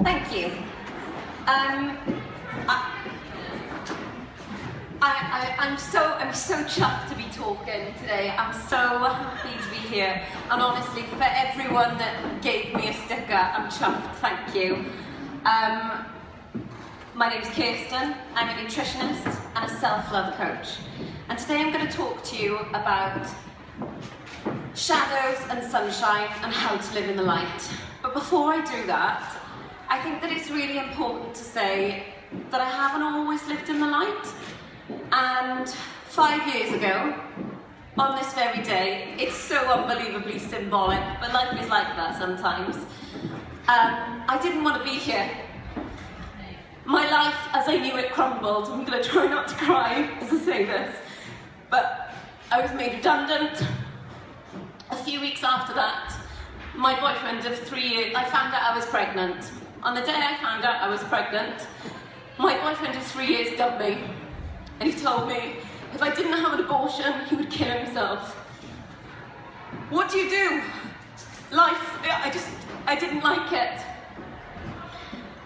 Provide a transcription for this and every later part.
Thank you. I'm so chuffed to be talking today. I'm so happy to be here. And honestly, for everyone that gave me a sticker, I'm chuffed. Thank you. My name's Kirsten. I'm a nutritionist and a self-love coach. And today I'm going to talk to you about shadows and sunshine and how to live in the light. But before I do that, I think that it's really important to say that I haven't always lived in the light. And 5 years ago, on this very day, it's so unbelievably symbolic, but life is like that sometimes. I didn't want to be here. My life, as I knew it, crumbled. I'm going to try not to cry as I say this. But I was made redundant. A few weeks after that, my boyfriend of 3 years, I found out I was pregnant. On the day I found out I was pregnant, my boyfriend of 3 years dumped me. And he told me if I didn't have an abortion, he would kill himself. What do you do? Life, I didn't like it.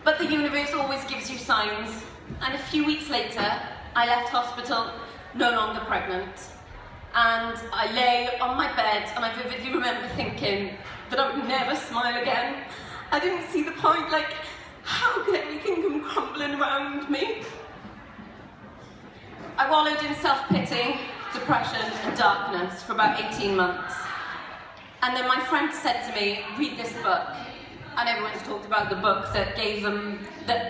But the universe always gives you signs. And a few weeks later, I left hospital, no longer pregnant. And I lay on my bed and I vividly remember thinking that I would never smile again. I didn't see the point, like, how could everything come crumbling around me? I wallowed in self-pity, depression and darkness for about 18 months. And then my friend said to me, read this book. And everyone's talked about the book that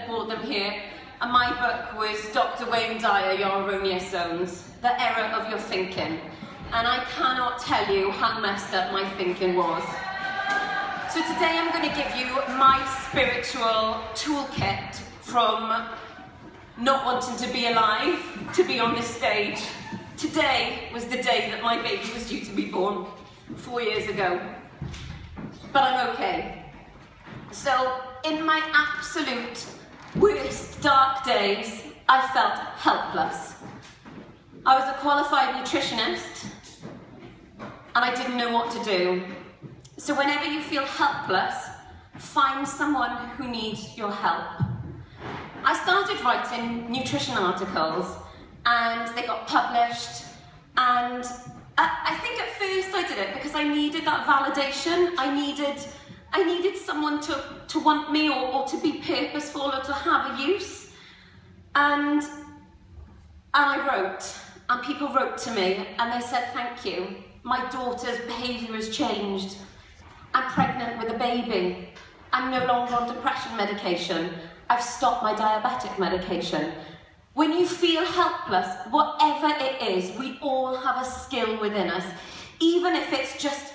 brought them here. And my book was Dr. Wayne Dyer, Your Erroneous Zones, The Error of Your Thinking. And I cannot tell you how messed up my thinking was. So today I'm going to give you my spiritual toolkit from not wanting to be alive to be on this stage. Today was the day that my baby was due to be born, 4 years ago. But I'm okay. So in my absolute worst dark days, I felt helpless. I was a qualified nutritionist and I didn't know what to do. So whenever you feel helpless, find someone who needs your help. I started writing nutrition articles and they got published, and I think at first I did it because I needed that validation. I needed someone to want me or to be purposeful or to have a use. And I wrote, and people wrote to me and they said, thank you. My daughter's behaviour has changed. I'm pregnant with a baby. I'm no longer on depression medication. I've stopped my diabetic medication. When you feel helpless, whatever it is, we all have a skill within us. Even if it's just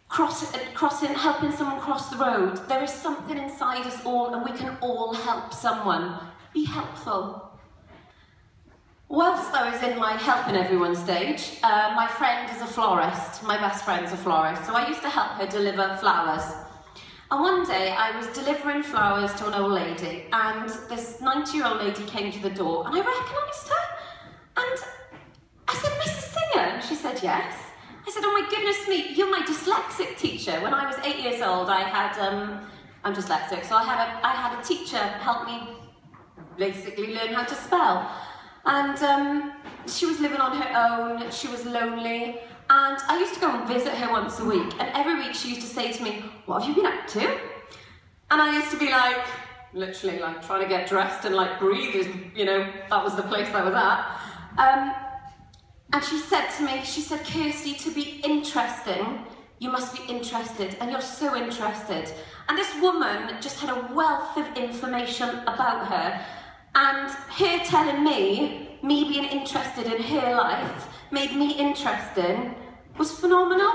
helping someone cross the road, there is something inside us all and we can all help someone. Be helpful. Whilst I was in my helping everyone stage, my friend is a florist. My best friend's a florist, so I used to help her deliver flowers. And one day I was delivering flowers to an old lady, and this 90-year-old lady came to the door, and I recognised her. And I said, Mrs. Singer? And she said, yes. I said, oh my goodness me, you're my dyslexic teacher. When I was 8 years old, I'm dyslexic, so I had a teacher help me basically learn how to spell. And she was living on her own, she was lonely, and I used to go and visit her once a week, and every week she used to say to me, what have you been up to? And I used to be like, literally like trying to get dressed and like breathe, you know, that was the place I was at. And she said to me, she said, Kirsty, to be interesting, you must be interested, and you're so interested. And this woman just had a wealth of information about her, and her telling me being interested in her life, made me interesting, was phenomenal.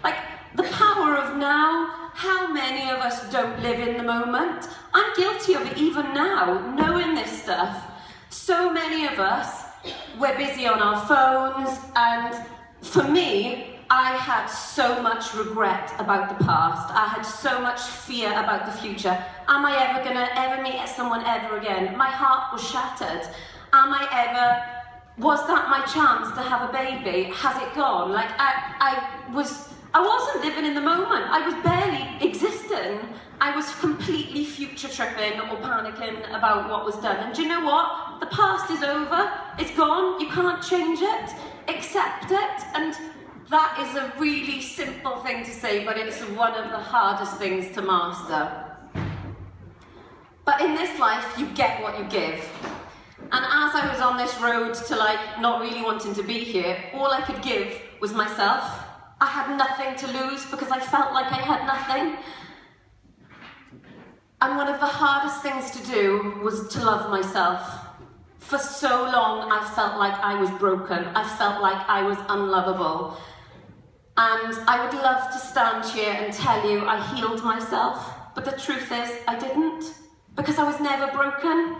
Like, the power of now, how many of us don't live in the moment? I'm guilty of it even now, knowing this stuff. So many of us, we're busy on our phones, and for me, I had so much regret about the past. I had so much fear about the future. Am I ever gonna meet someone ever again? My heart was shattered. Was that my chance to have a baby? Has it gone? Like, I I wasn't living in the moment. I was barely existing. I was completely future tripping or panicking about what was done. And do you know what? The past is over. It's gone. You can't change it. Accept it. And that is a really simple thing to say, but it's one of the hardest things to master. But in this life, you get what you give. And as I was on this road to not really wanting to be here, all I could give was myself. I had nothing to lose because I felt like I had nothing. And one of the hardest things to do was to love myself. For so long, I felt like I was broken. I felt like I was unlovable. And I would love to stand here and tell you I healed myself, but the truth is I didn't, because I was never broken.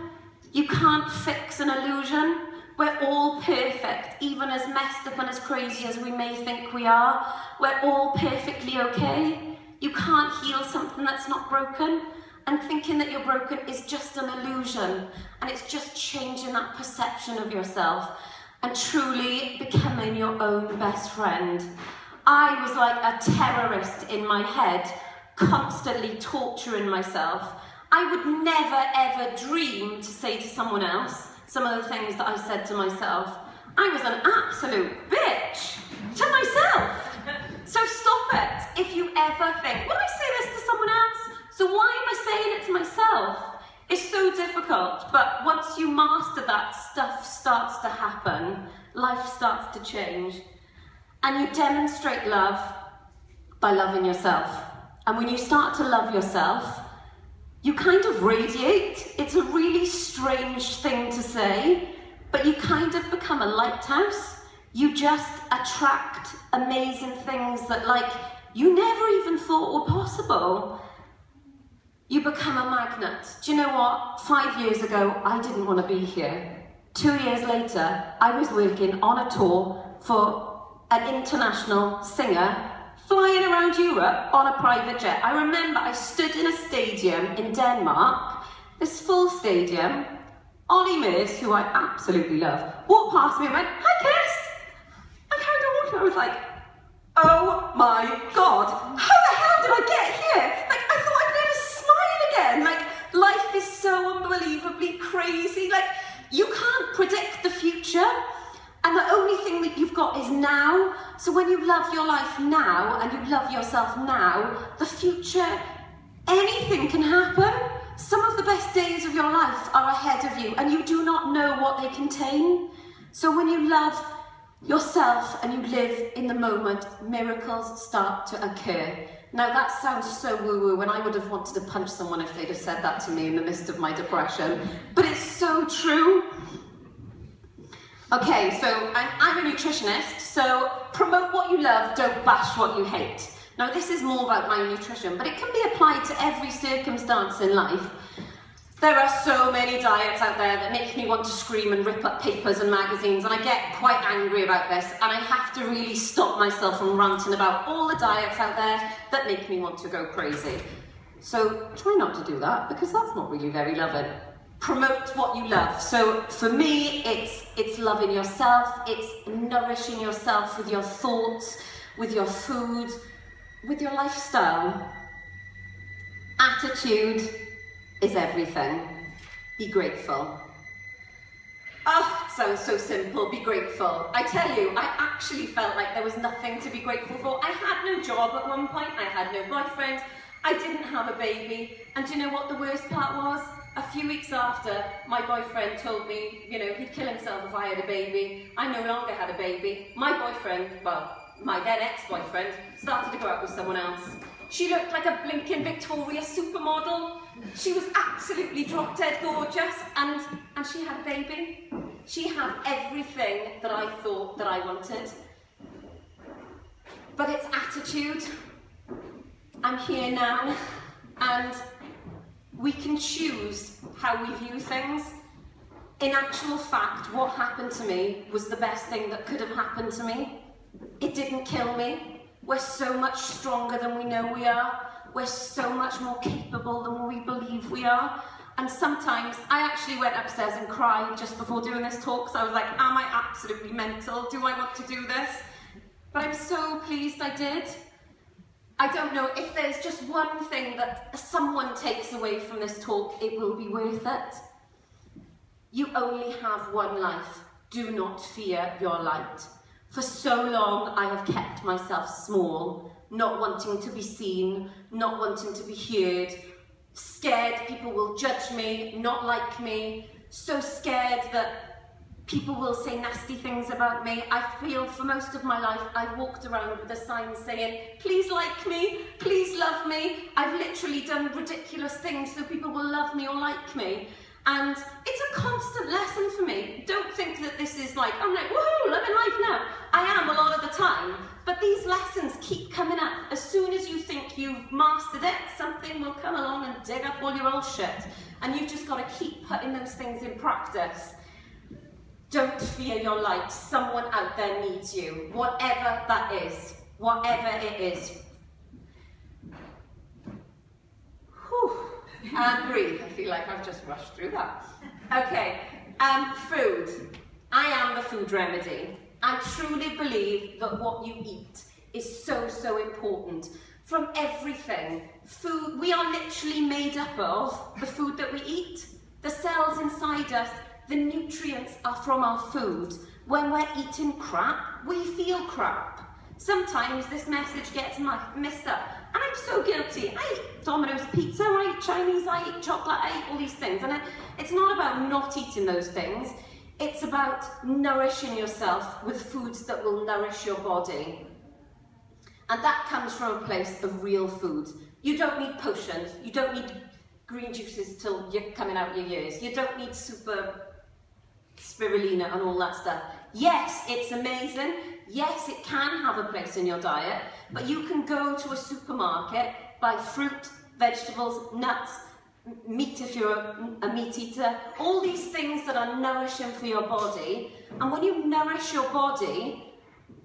You can't fix an illusion. We're all perfect, even as messed up and as crazy as we may think we are. We're all perfectly okay. You can't heal something that's not broken. And thinking that you're broken is just an illusion. And it's just changing that perception of yourself and truly becoming your own best friend. I was like a terrorist in my head, constantly torturing myself. I would never ever dream to say to someone else some of the things that I said to myself. I was an absolute bitch to myself. So stop it if you ever think, would I say this to someone else? So why am I saying it to myself? It's so difficult, but once you master that, stuff starts to happen. Life starts to change. And you demonstrate love by loving yourself. And when you start to love yourself, you kind of radiate. It's a really strange thing to say, but you kind of become a lighthouse. You just attract amazing things that you never even thought were possible. You become a magnet. Do you know what? 5 years ago, I didn't want to be here. 2 years later, I was working on a tour for an international singer flying around Europe on a private jet. I remember I stood in a stadium in Denmark, this full stadium. Ollie Mears, who I absolutely love, walked past me and went, "Hi, Kirst!" I carried on walking. I was like, oh my God, how the hell did I get here? I thought I'd never smile again. Life is so unbelievably crazy. You can't predict the future. And the only thing that you've got is now. So when you love your life now and you love yourself now, the future, anything can happen. Some of the best days of your life are ahead of you and you do not know what they contain. So when you love yourself and you live in the moment, miracles start to occur. Now that sounds so woo-woo, and I would have wanted to punch someone if they'd have said that to me in the midst of my depression. But it's so true. Okay, so I'm a nutritionist, so promote what you love, don't bash what you hate. Now this is more about my nutrition, but it can be applied to every circumstance in life. There are so many diets out there that make me want to scream and rip up papers and magazines, and I get quite angry about this, and I have to really stop myself from ranting about all the diets out there that make me want to go crazy. So try not to do that, because that's not really very loving. Promote what you love. So for me, it's loving yourself, it's nourishing yourself with your thoughts, with your food, with your lifestyle. Attitude is everything. Be grateful. Oh, it sounds so simple, be grateful. I tell you, I actually felt like there was nothing to be grateful for. I had no job at one point, I had no boyfriend, I didn't have a baby, and do you know what the worst part was? A few weeks after, my boyfriend told me, he'd kill himself if I had a baby. I no longer had a baby. My boyfriend, well, my then ex-boyfriend, started to go out with someone else. She looked like a blinking Victoria supermodel. She was absolutely drop-dead gorgeous, and she had a baby. She had everything that I thought that I wanted. But it's attitude. I'm here now, and we can choose how we view things. In actual fact, what happened to me was the best thing that could have happened to me. It didn't kill me. We're so much stronger than we know we are. We're so much more capable than we believe we are. And sometimes I actually went upstairs and cried just before doing this talk, so I was like, am I absolutely mental? Do I want to do this? But I'm so pleased I did. I don't know, if there's just one thing that someone takes away from this talk, it will be worth it. You only have one life. Do not fear your light. For so long, I have kept myself small, not wanting to be seen, not wanting to be heard, scared people will judge me, not like me, so scared that people will say nasty things about me. I feel for most of my life I've walked around with a sign saying, please like me, please love me. I've literally done ridiculous things so people will love me or like me. And it's a constant lesson for me. Don't think that this is like, I'm like, woohoo, loving life now. I am a lot of the time, but these lessons keep coming up. As soon as you think you've mastered it, something will come along and dig up all your old shit. And you've just got to keep putting those things in practice. Don't fear your light. Someone out there needs you. Whatever that is. Whatever it is. Whew. And breathe. I feel like I've just rushed through that. Okay. Food. I am the food remedy. I truly believe that what you eat is so, so important. From everything. Food, we are literally made up of the food that we eat. The cells inside us. The nutrients are from our food. When we're eating crap, we feel crap. Sometimes this message gets messed up. And I'm so guilty. I eat Domino's pizza, I eat Chinese, I eat chocolate, I eat all these things. And it's not about not eating those things. It's about nourishing yourself with foods that will nourish your body. And that comes from a place of real food. You don't need potions. You don't need green juices till you're coming out your ears. You don't need super spirulina and all that stuff. Yes, it's amazing. Yes, it can have a place in your diet, but you can go to a supermarket, buy fruit, vegetables, nuts, meat if you're a meat eater, all these things that are nourishing for your body. And when you nourish your body,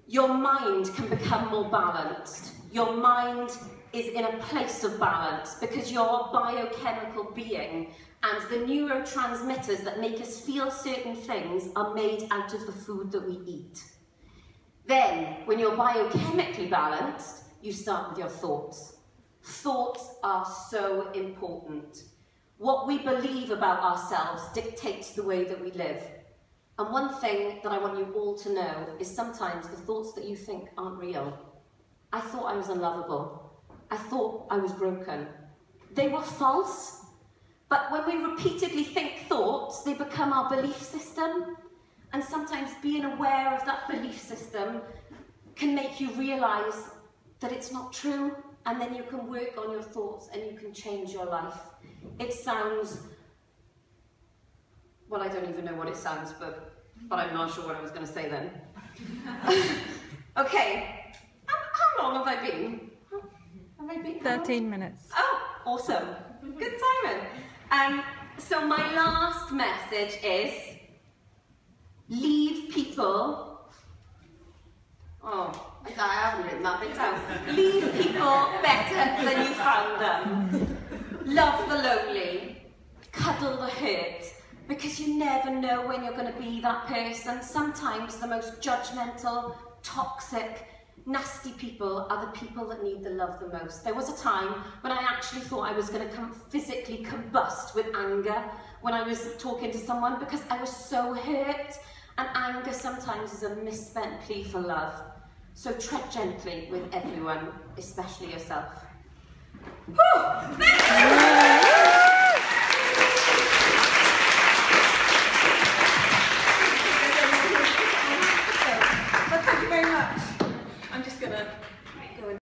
your mind can become more balanced. Your mind is in a place of balance because you're a biochemical being. And the neurotransmitters that make us feel certain things are made out of the food that we eat. Then, when you're biochemically balanced, you start with your thoughts. Thoughts are so important. What we believe about ourselves dictates the way that we live. And one thing that I want you all to know is sometimes the thoughts that you think aren't real. I thought I was unlovable. I thought I was broken. They were false. But when we repeatedly think thoughts, they become our belief system. And sometimes being aware of that belief system can make you realise that it's not true. And then you can work on your thoughts and you can change your life. It sounds, well, I don't even know what it sounds, but I'm not sure what I was going to say then. Okay, how long have I been? Have I been? 13 minutes. Oh, awesome. Good timing. So my last message is, leave people, oh, I haven't written that bit down. Leave people better than you found them. Love the lonely, cuddle the hurt, because you never know when you're going to be that person. Sometimes the most judgmental, toxic, nasty people are the people that need the love the most. There was a time when I actually thought I was going to physically combust with anger when I was talking to someone because I was so hurt. And anger sometimes is a misspent plea for love. So tread gently with everyone, especially yourself. Whew!